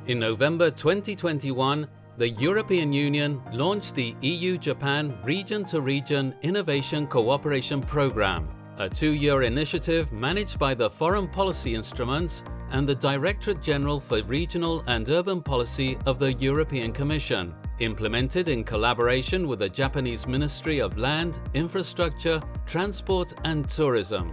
In November 2021, the European Union launched the EU-Japan Region-to-Region Innovation Cooperation Programme, a two-year initiative managed by the Foreign Policy Instruments and the Directorate General for Regional and Urban Policy of the European Commission, implemented in collaboration with the Japanese Ministry of Land, Infrastructure, Transport and Tourism.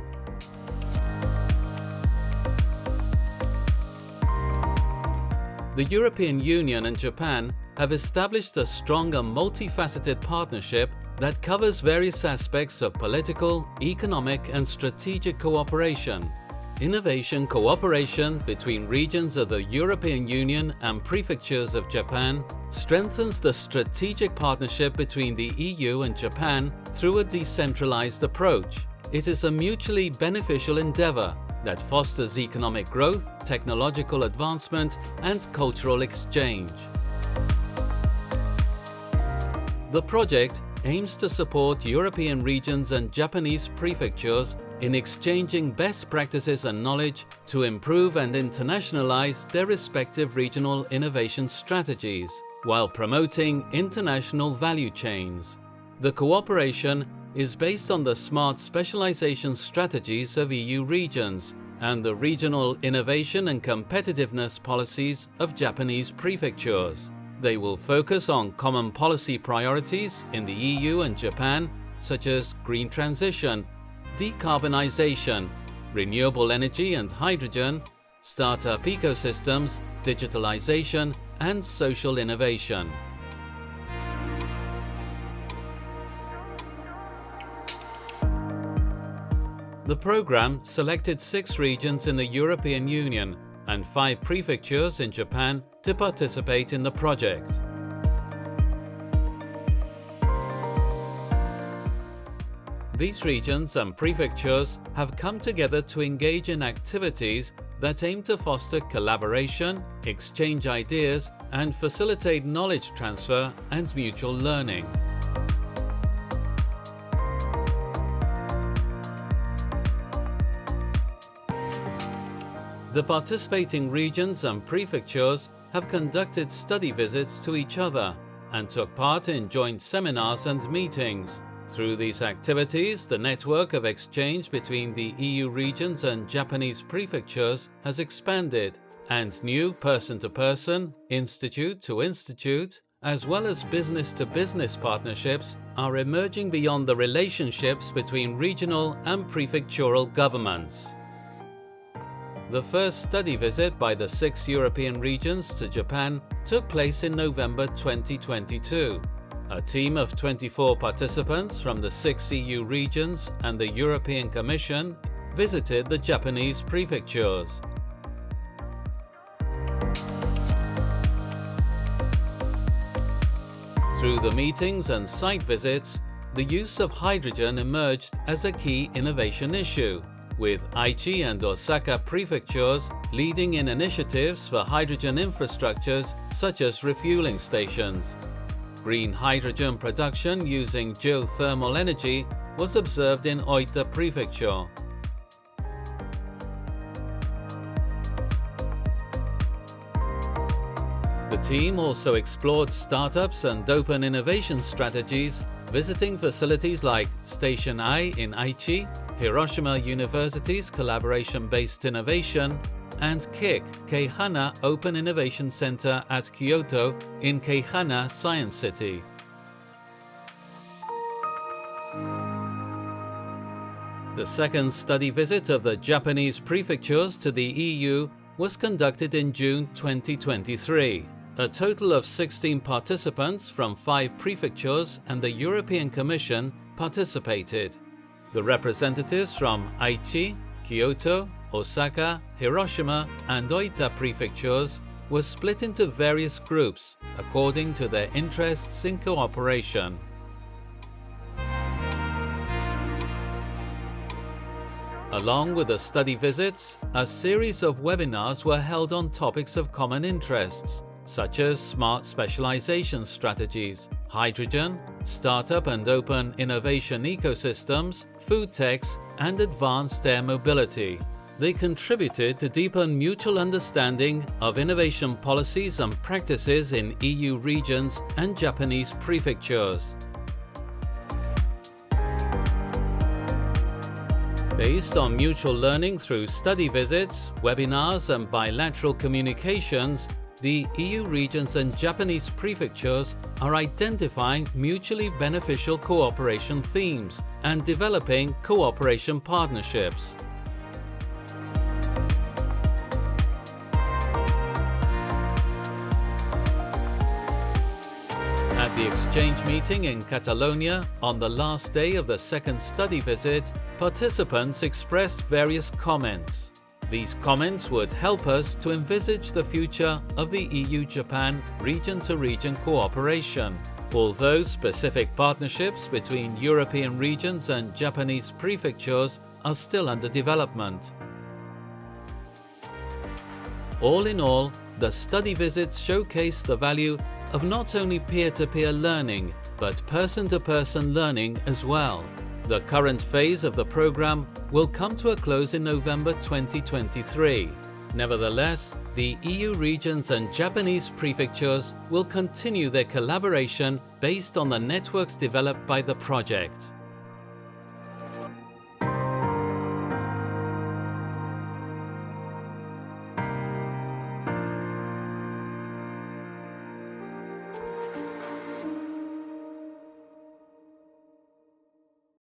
The European Union and Japan have established a strong and multifaceted partnership that covers various aspects of political, economic and strategic cooperation. Innovation cooperation between regions of the European Union and prefectures of Japan strengthens the strategic partnership between the EU and Japan through a decentralized approach. It is a mutually beneficial endeavor that fosters economic growth, technological advancement, and cultural exchange. The project aims to support European regions and Japanese prefectures in exchanging best practices and knowledge to improve and internationalize their respective regional innovation strategies, while promoting international value chains. The cooperation is based on the smart specialization strategies of EU regions and the regional innovation and competitiveness policies of Japanese prefectures. They will focus on common policy priorities in the EU and Japan, such as green transition, decarbonization, renewable energy and hydrogen, startup ecosystems, digitalization, and social innovation. The program selected 6 regions in the European Union and 5 prefectures in Japan to participate in the project. These regions and prefectures have come together to engage in activities that aim to foster collaboration, exchange ideas, and facilitate knowledge transfer and mutual learning. The participating regions and prefectures have conducted study visits to each other and took part in joint seminars and meetings. Through these activities, the network of exchange between the EU regions and Japanese prefectures has expanded, and new person-to-person, institute-to-institute, as well as business-to-business partnerships are emerging beyond the relationships between regional and prefectural governments. The first study visit by the 6 European regions to Japan took place in November 2022. A team of 24 participants from the 6 EU regions and the European Commission visited the Japanese prefectures. Through the meetings and site visits, the use of hydrogen emerged as a key innovation issue, with Aichi and Osaka prefectures leading in initiatives for hydrogen infrastructures such as refueling stations. Green hydrogen production using geothermal energy was observed in Oita Prefecture. The team also explored startups and open innovation strategies, visiting facilities like Station I in Aichi, Hiroshima University's collaboration-based innovation, and KIC, Keihana Open Innovation Center at Kyoto in Keihana Science City. The second study visit of the Japanese prefectures to the EU was conducted in June 2023. A total of 16 participants from 5 prefectures and the European Commission participated. The representatives from Aichi, Kyoto, Osaka, Hiroshima, and Oita prefectures were split into various groups according to their interests in cooperation. Along with the study visits, a series of webinars were held on topics of common interests, such as smart specialization strategies, hydrogen, startup and open innovation ecosystems, food techs, and advanced air mobility. They contributed to deepen mutual understanding of innovation policies and practices in EU regions and Japanese prefectures. Based on mutual learning through study visits, webinars and bilateral communications, the EU regions and Japanese prefectures are identifying mutually beneficial cooperation themes and developing cooperation partnerships. At the exchange meeting in Catalonia, on the last day of the second study visit, participants expressed various comments. These comments would help us to envisage the future of the EU-Japan region-to-region cooperation, although specific partnerships between European regions and Japanese prefectures are still under development. All in all, the study visits showcase the value of not only peer-to-peer learning, but person-to-person learning as well. The current phase of the program will come to a close in November 2023. Nevertheless, the EU regions and Japanese prefectures will continue their collaboration based on the networks developed by the project.